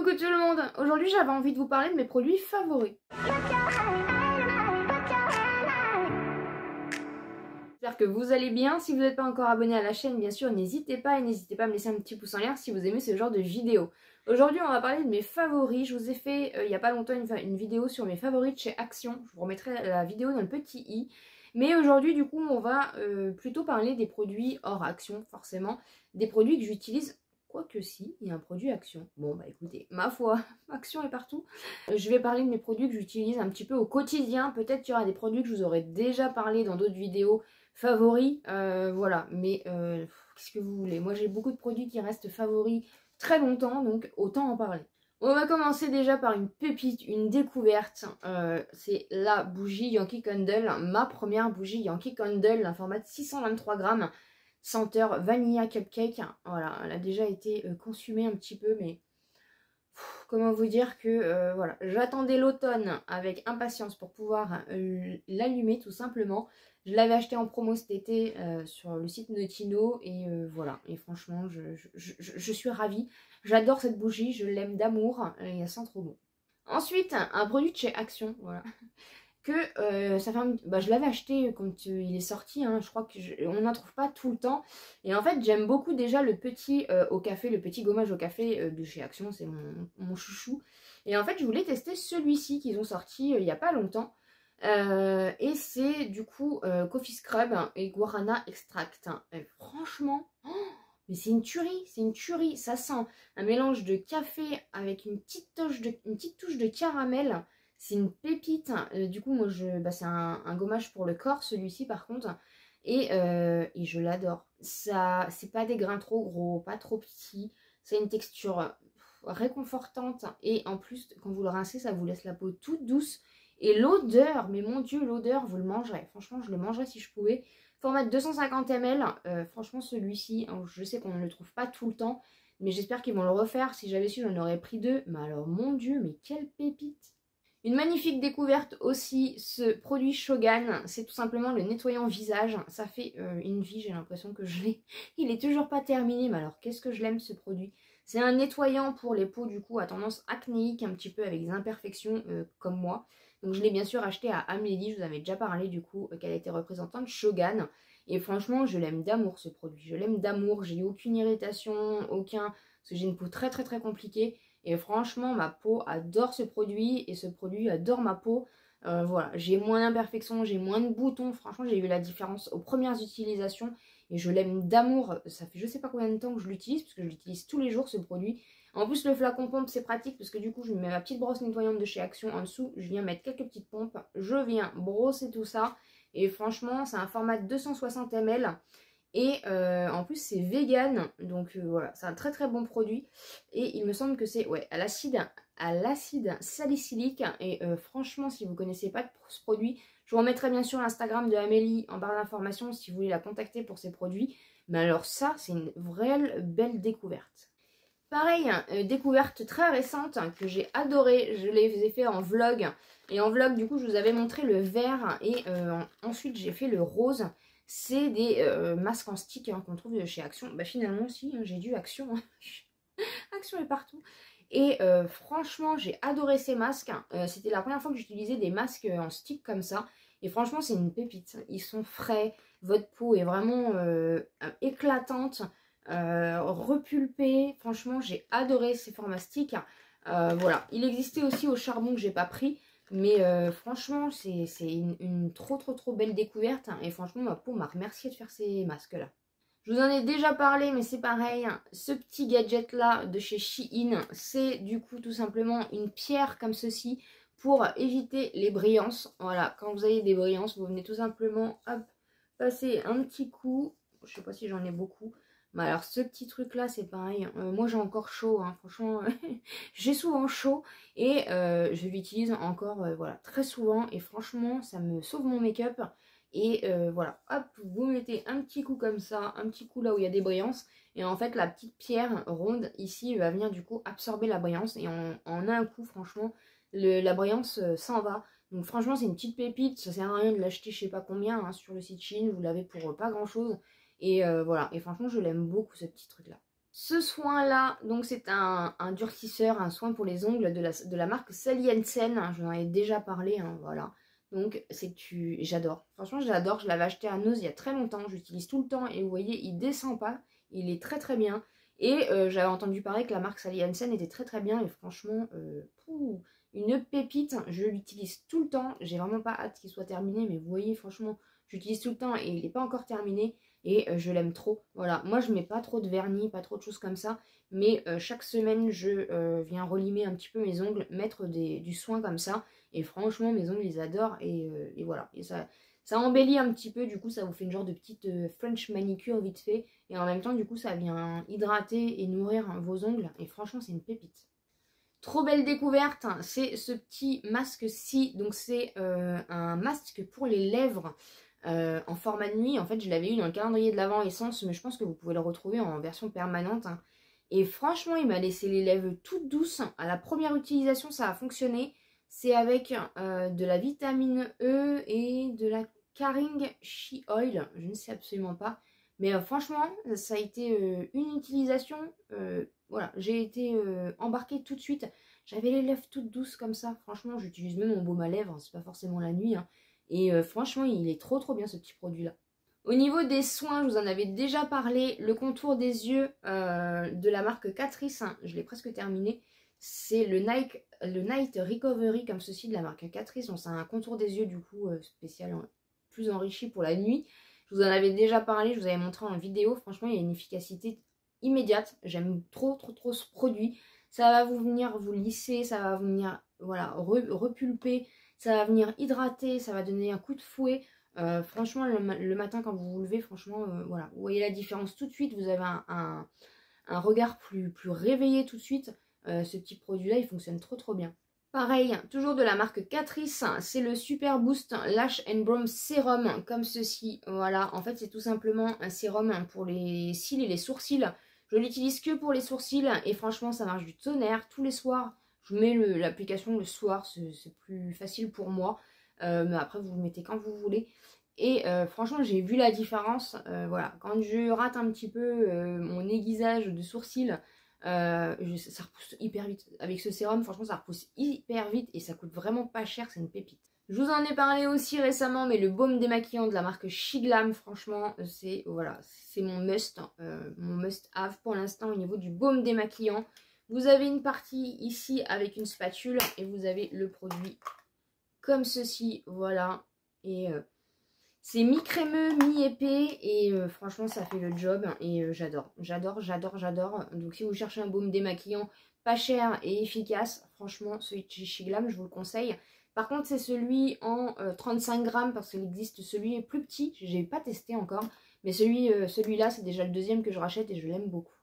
Coucou tout le monde. Aujourd'hui j'avais envie de vous parler de mes produits favoris. J'espère que vous allez bien. Si vous n'êtes pas encore abonné à la chaîne, bien sûr, n'hésitez pas à me laisser un petit pouce en l'air si vous aimez ce genre de vidéo. Aujourd'hui on va parler de mes favoris. Je vous ai fait il n'y a pas longtemps une vidéo sur mes favoris de chez Action. Je vous remettrai la vidéo dans le petit i. Mais aujourd'hui du coup on va plutôt parler des produits hors Action forcément. Des produits que j'utilise. Quoique si, il y a un produit Action. Bon bah écoutez, ma foi, Action est partout. Je vais parler de mes produits que j'utilise un petit peu au quotidien. Peut-être qu'il y aura des produits que je vous aurais déjà parlé dans d'autres vidéos favoris. Voilà, mais qu'est-ce que vous voulez? Moi j'ai beaucoup de produits qui restent favoris très longtemps, donc autant en parler. On va commencer déjà par une pépite, une découverte. C'est la bougie Yankee Candle, ma première bougie Yankee Candle, un format de 623 grammes. Senteur Vanilla Cupcake. Voilà, elle a déjà été consumée un petit peu, mais comment vous dire que voilà, j'attendais l'automne avec impatience pour pouvoir l'allumer tout simplement. Je l'avais acheté en promo cet été sur le site Notino et voilà, et franchement je suis ravie. J'adore cette bougie, je l'aime d'amour et elle sent trop bon. Ensuite, un produit de chez Action, voilà. Que ça fait je l'avais acheté quand il est sorti, hein, je crois qu'on n'en trouve pas tout le temps. Et en fait j'aime beaucoup déjà le petit au café, le petit gommage au café de chez Action, c'est mon chouchou. Et en fait je voulais tester celui-ci qu'ils ont sorti il n'y a pas longtemps. Et c'est du coup Coffee Scrub et Guarana Extract. Et franchement, mais c'est une tuerie, ça sent un mélange de café avec une petite touche de caramel. C'est une pépite. Du coup, moi, c'est un gommage pour le corps, celui-ci par contre. Et je l'adore. Ça, c'est pas des grains trop gros, pas trop petits. C'est une texture réconfortante. Et en plus, quand vous le rincez, ça vous laisse la peau toute douce. Et l'odeur, mais mon Dieu, l'odeur, vous le mangerez. Franchement, je le mangerais si je pouvais. Format de 250 ml. Franchement, celui-ci, je sais qu'on ne le trouve pas tout le temps. Mais j'espère qu'ils vont le refaire. Si j'avais su, j'en aurais pris deux. Mais alors, mon Dieu, mais quelle pépite! Une magnifique découverte aussi, ce produit Shogan, c'est tout simplement le nettoyant visage. Ça fait une vie, j'ai l'impression que je l'ai. Il est toujours pas terminé, mais alors qu'est-ce que je l'aime ce produit. C'est un nettoyant pour les peaux du coup à tendance acnéique, un petit peu avec des imperfections comme moi. Donc je l'ai bien sûr acheté à Amélie, je vous avais déjà parlé du coup qu'elle était représentante Shogan. Et franchement, je l'aime d'amour ce produit, je l'aime d'amour, j'ai eu aucune irritation, parce que j'ai une peau très compliquée. Et franchement, ma peau adore ce produit et ce produit adore ma peau. Voilà, j'ai moins d'imperfections, j'ai moins de boutons. Franchement, j'ai eu la différence aux premières utilisations et je l'aime d'amour. Ça fait je sais pas combien de temps que je l'utilise parce que je l'utilise tous les jours ce produit. En plus, le flacon pompe, c'est pratique parce que du coup, je mets ma petite brosse nettoyante de chez Action en dessous. Je viens mettre quelques petites pompes. Je viens brosser tout ça. Et franchement, c'est un format de 260 ml. Et en plus c'est vegan, donc voilà, c'est un très bon produit. Et il me semble que c'est à l'acide salicylique. Et franchement, si vous ne connaissez pas ce produit, je vous remettrai bien sûr l'Instagram de Amélie en barre d'informations si vous voulez la contacter pour ces produits. Mais alors ça, c'est une vraie belle découverte. Pareil, découverte très récente que j'ai adoré, je les ai fait en vlog. Et en vlog, du coup, je vous avais montré le vert et ensuite j'ai fait le rose. C'est des masques en stick hein, qu'on trouve chez Action. Bah finalement aussi, hein, j'ai dû Action. Action est partout. Et franchement, j'ai adoré ces masques. C'était la première fois que j'utilisais des masques en stick comme ça. Et franchement, c'est une pépite. Ils sont frais. Votre peau est vraiment éclatante, repulpée. Franchement, j'ai adoré ces formats stick. Voilà. Il existait aussi au charbon que j'ai pas pris. Mais franchement, c'est une trop belle découverte. Et franchement, ma peau m'a remercié de faire ces masques-là. Je vous en ai déjà parlé, mais c'est pareil. Ce petit gadget-là de chez Shein, c'est du coup tout simplement une pierre comme ceci pour éviter les brillances. Voilà, quand vous avez des brillances, vous venez tout simplement hop, passer un petit coup. Je sais pas si j'en ai beaucoup. Mais alors ce petit truc là c'est pareil, moi j'ai encore chaud, hein. Franchement j'ai souvent chaud et je l'utilise encore voilà, très souvent et franchement ça me sauve mon make-up. Et voilà, hop, vous mettez un petit coup comme ça, un petit coup là où il y a des brillances et en fait la petite pierre ronde ici va venir du coup absorber la brillance et en un coup franchement la brillance s'en va. Donc franchement c'est une petite pépite, ça sert à rien de l'acheter je sais pas combien hein, sur le site Shein, vous l'avez pour pas grand chose. Et voilà, et franchement je l'aime beaucoup ce petit truc là. Ce soin-là, donc c'est un durcisseur, un soin pour les ongles de la marque Sally Hansen. Je vous en ai déjà parlé, hein, voilà. Donc j'adore. Franchement, j'adore. Je l'avais acheté à Nose il y a très longtemps. J'utilise tout le temps et vous voyez, il descend pas. Il est très très bien. Et j'avais entendu parler que la marque Sally Hansen était très très bien. Et franchement, une pépite. Je l'utilise tout le temps. J'ai vraiment pas hâte qu'il soit terminé. Mais vous voyez, franchement, j'utilise tout le temps et il n'est pas encore terminé. Et je l'aime trop. Voilà, moi je mets pas trop de vernis, pas trop de choses comme ça. Mais chaque semaine, je viens relimer un petit peu mes ongles, mettre du soin comme ça. Et franchement, mes ongles, ils adorent. Et voilà. Et ça embellit un petit peu. Du coup, ça vous fait une genre de petite French manicure vite fait. Et en même temps, du coup, ça vient hydrater et nourrir vos ongles. Et franchement, c'est une pépite. Trop belle découverte, c'est ce petit masque-ci. Donc, c'est un masque pour les lèvres. En format de nuit. En fait, je l'avais eu dans le calendrier de l'Avent Essence, mais je pense que vous pouvez le retrouver en version permanente. Et franchement, il m'a laissé les lèvres toutes douces. À la première utilisation, ça a fonctionné. C'est avec de la vitamine E et de la Caring Shea Oil. Je ne sais absolument pas. Mais franchement, ça a été une utilisation. Voilà, j'ai été embarquée tout de suite. J'avais les lèvres toutes douces comme ça. Franchement, j'utilise même mon baume à lèvres. C'est pas forcément la nuit, hein. Et franchement, il est trop trop bien ce petit produit-là. Au niveau des soins, je vous en avais déjà parlé. Le contour des yeux de la marque Catrice, hein, je l'ai presque terminé. C'est le Night Recovery comme ceci de la marque Catrice. Donc c'est un contour des yeux du coup spécial, plus enrichi pour la nuit. Je vous en avais déjà parlé, je vous avais montré en vidéo. Franchement, il y a une efficacité immédiate. J'aime trop trop trop ce produit. Ça va vous venir vous lisser, ça va venir voilà, repulper. Ça va venir hydrater, ça va donner un coup de fouet. Franchement, le matin quand vous vous levez, franchement, voilà, vous voyez la différence tout de suite. Vous avez un regard plus réveillé tout de suite. Ce petit produit-là, il fonctionne trop trop bien. Pareil, toujours de la marque Catrice, c'est le Super Boost Lash and Bronze Serum, comme ceci. Voilà, en fait, c'est tout simplement un sérum pour les cils et les sourcils. Je l'utilise que pour les sourcils et franchement, ça marche du tonnerre tous les soirs. Je mets l'application le soir, c'est plus facile pour moi. Mais après, vous le mettez quand vous voulez. Et franchement, j'ai vu la différence. Voilà, quand je rate un petit peu mon aiguisage de sourcils, ça repousse hyper vite. Avec ce sérum, franchement, ça repousse hyper vite et ça coûte vraiment pas cher. C'est une pépite. Je vous en ai parlé aussi récemment, mais le baume démaquillant de la marque Shiglam, franchement, c'est voilà, c'est mon must have pour l'instant au niveau du baume démaquillant. Vous avez une partie ici avec une spatule et vous avez le produit comme ceci, voilà. Et c'est mi-crémeux, mi-épais et franchement ça fait le job et j'adore. Donc si vous cherchez un baume démaquillant pas cher et efficace, franchement celui de chez Shiglam, je vous le conseille. Par contre c'est celui en 35 grammes parce qu'il existe celui plus petit, j'ai pas testé encore. Mais celui-là c'est déjà le deuxième que je rachète et je l'aime beaucoup.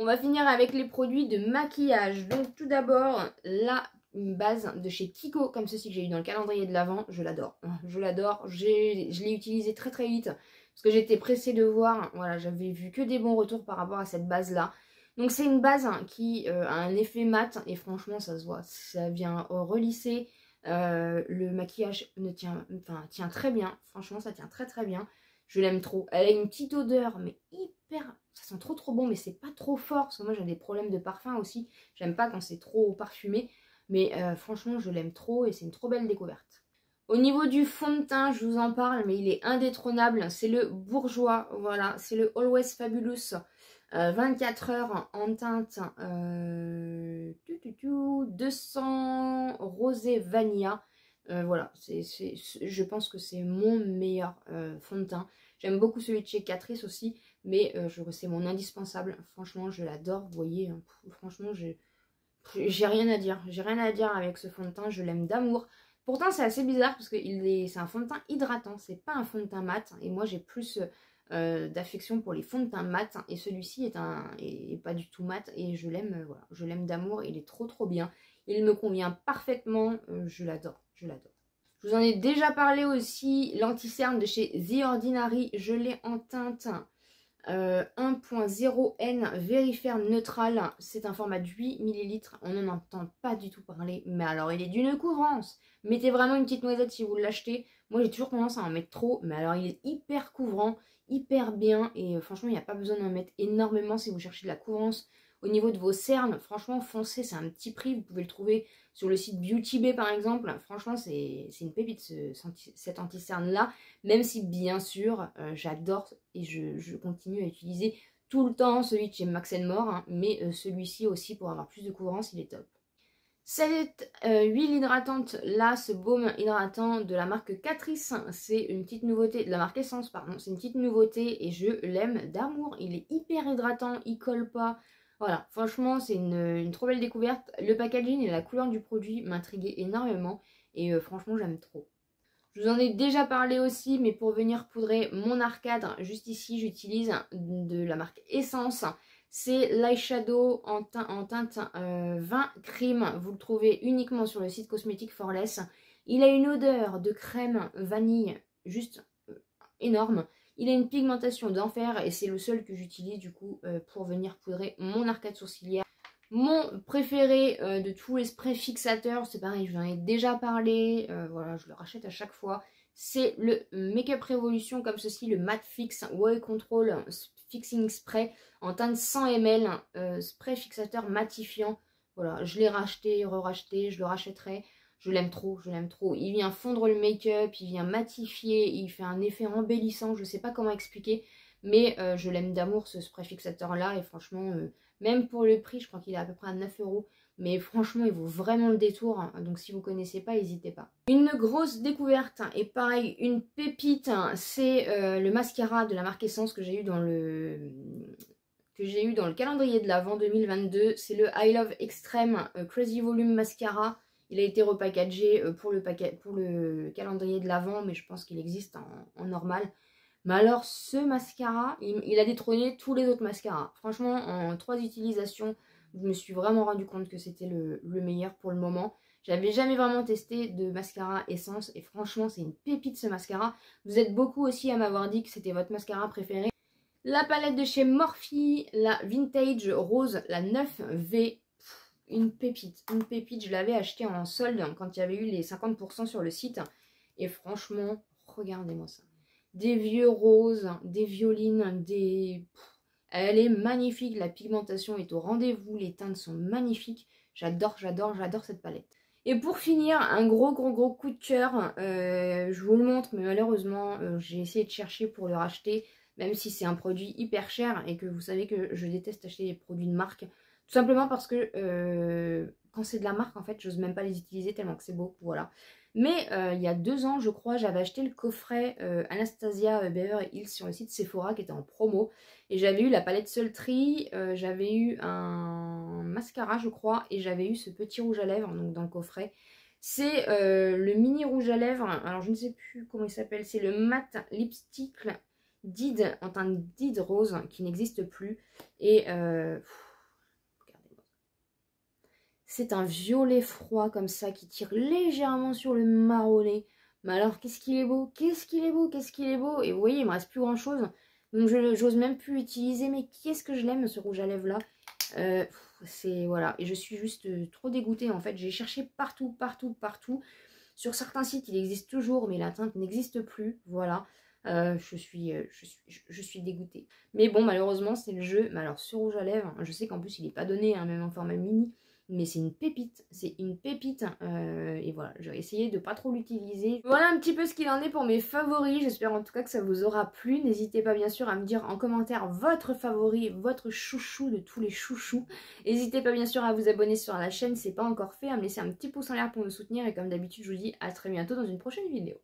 On va finir avec les produits de maquillage. Donc tout d'abord, la base de chez Kiko, comme ceci que j'ai eu dans le calendrier de l'Avent. Je l'adore. Je l'adore. Je l'ai utilisé très très vite parce que j'étais pressée de voir. Voilà, j'avais vu que des bons retours par rapport à cette base-là. Donc c'est une base qui a un effet mat et franchement ça se voit. Ça vient relisser. Le maquillage tient très bien. Franchement ça tient très très bien. Je l'aime trop. Elle a une petite odeur, mais hyper... Ça sent trop trop bon, mais c'est pas trop fort. Parce que moi, j'ai des problèmes de parfum aussi. J'aime pas quand c'est trop parfumé. Mais franchement, je l'aime trop et c'est une trop belle découverte. Au niveau du fond de teint, je vous en parle, mais il est indétrônable. C'est le Bourjois, voilà. C'est le Always Fabulous 24 heures en teinte 200 rosé vanilla. Voilà, je pense que c'est mon meilleur fond de teint. J'aime beaucoup celui de chez Catrice aussi, mais c'est mon indispensable. Franchement, je l'adore. Vous voyez, franchement, j'ai rien à dire. J'ai rien à dire avec ce fond de teint. Je l'aime d'amour. Pourtant, c'est assez bizarre parce que c'est un fond de teint hydratant. C'est pas un fond de teint mat. Et moi, j'ai plus d'affection pour les fonds de teint mat. Et celui-ci est pas du tout mat. Et je l'aime, voilà. Je l'aime d'amour. Il est trop trop bien. Il me convient parfaitement. Je l'adore. Je l'adore. Je vous en ai déjà parlé aussi, l'anti-cerne de chez The Ordinary, je l'ai en teinte 1.0N Vérifer neutral, c'est un format de 8 ml, on n'en entend pas du tout parler, mais alors il est d'une couvrance. Mettez vraiment une petite noisette si vous l'achetez. Moi j'ai toujours tendance à en mettre trop, mais alors il est hyper couvrant, hyper bien, et franchement il n'y a pas besoin d'en mettre énormément si vous cherchez de la couvrance. Au niveau de vos cernes, franchement foncez, c'est un petit prix, vous pouvez le trouver sur le site Beauty Bay par exemple. Franchement c'est une pépite cet anti-cerne là, même si bien sûr j'adore et je continue à utiliser tout le temps celui de chez Max More, hein, mais celui-ci aussi pour avoir plus de couvrance il est top. Cette huile hydratante là, ce baume hydratant de la marque Catrice, c'est une petite nouveauté, de la marque Essence pardon, c'est une petite nouveauté et je l'aime d'amour, il est hyper hydratant, il colle pas. Voilà, franchement c'est une trop belle découverte. Le packaging et la couleur du produit m'intriguaient énormément et franchement j'aime trop. Je vous en ai déjà parlé aussi, mais pour venir poudrer mon arcade, juste ici j'utilise de la marque Essence. C'est l'eyeshadow en teinte 20 cream. Vous le trouvez uniquement sur le site Cosmétique Forless. Il a une odeur de crème vanille juste énorme. Il a une pigmentation d'enfer et c'est le seul que j'utilise du coup pour venir poudrer mon arcade sourcilière. Mon préféré de tous les sprays fixateurs, c'est pareil, je vous en ai déjà parlé, voilà, je le rachète à chaque fois. C'est le Make-up Revolution comme ceci, le Matte Fix Oil Control Fixing Spray en teinte 100 ml, spray fixateur matifiant. Voilà, je l'ai racheté, re-racheté, je le rachèterai. Je l'aime trop, je l'aime trop. Il vient fondre le make-up, il vient matifier, il fait un effet embellissant, je sais pas comment expliquer. Mais je l'aime d'amour ce spray fixateur là et franchement, même pour le prix, je crois qu'il est à peu près à 9 €. Mais franchement, il vaut vraiment le détour. Hein. Donc si vous ne connaissez pas, n'hésitez pas. Une grosse découverte et pareil, une pépite, hein, c'est le mascara de la marque Essence que j'ai eu dans le calendrier de l'Avent 2022. C'est le I Love Extreme Crazy Volume Mascara. Il a été repackagé pour le calendrier de l'Avent, mais je pense qu'il existe en normal. Mais alors ce mascara, il a détrôné tous les autres mascaras. Franchement, en 3 utilisations, je me suis vraiment rendu compte que c'était le meilleur pour le moment. J'avais jamais vraiment testé de mascara Essence et franchement, c'est une pépite ce mascara. Vous êtes beaucoup aussi à m'avoir dit que c'était votre mascara préféré. La palette de chez Morphe, la Vintage Rose, la 9V. Une pépite, je l'avais achetée en solde quand il y avait eu les 50% sur le site. Et franchement, regardez-moi ça. Des vieux roses, des violines, Elle est magnifique, la pigmentation est au rendez-vous, les teintes sont magnifiques. J'adore cette palette. Et pour finir, un gros coup de cœur. Je vous le montre, mais malheureusement, j'ai essayé de chercher pour le racheter, même si c'est un produit hyper cher et que vous savez que je déteste acheter des produits de marque. Tout simplement parce que quand c'est de la marque, en fait, j'ose même pas les utiliser tellement que c'est beau, voilà. Mais il y a 2 ans, je crois, j'avais acheté le coffret Anastasia Beverly Hills sur le site Sephora qui était en promo. Et j'avais eu la palette Sultry, j'avais eu un mascara, je crois, et j'avais eu ce petit rouge à lèvres donc dans le coffret. C'est le mini rouge à lèvres, alors je ne sais plus comment il s'appelle, c'est le matte lipstick Did en teinte Did rose qui n'existe plus. Et c'est un violet froid comme ça qui tire légèrement sur le marronné. Mais alors qu'est-ce qu'il est beau, qu'est-ce qu'il est beau, qu'est-ce qu'il est beau. Et vous voyez, il me reste plus grand chose. Donc j'ose même plus l'utiliser. Mais qu'est-ce que je l'aime ce rouge à lèvres là. C'est voilà. Et je suis juste trop dégoûtée en fait. J'ai cherché partout. Sur certains sites il existe toujours mais la teinte n'existe plus. Voilà. Je suis dégoûtée. Mais bon malheureusement c'est le jeu. Mais alors ce rouge à lèvres, je sais qu'en plus il n'est pas donné hein, même en format mini. Mais c'est une pépite, et voilà, je vais essayer de pas trop l'utiliser. Voilà un petit peu ce qu'il en est pour mes favoris, j'espère en tout cas que ça vous aura plu. N'hésitez pas bien sûr à me dire en commentaire votre favori, votre chouchou de tous les chouchous. N'hésitez pas bien sûr à vous abonner sur la chaîne, c'est pas encore fait, à me laisser un petit pouce en l'air pour me soutenir. Et comme d'habitude, je vous dis à très bientôt dans une prochaine vidéo.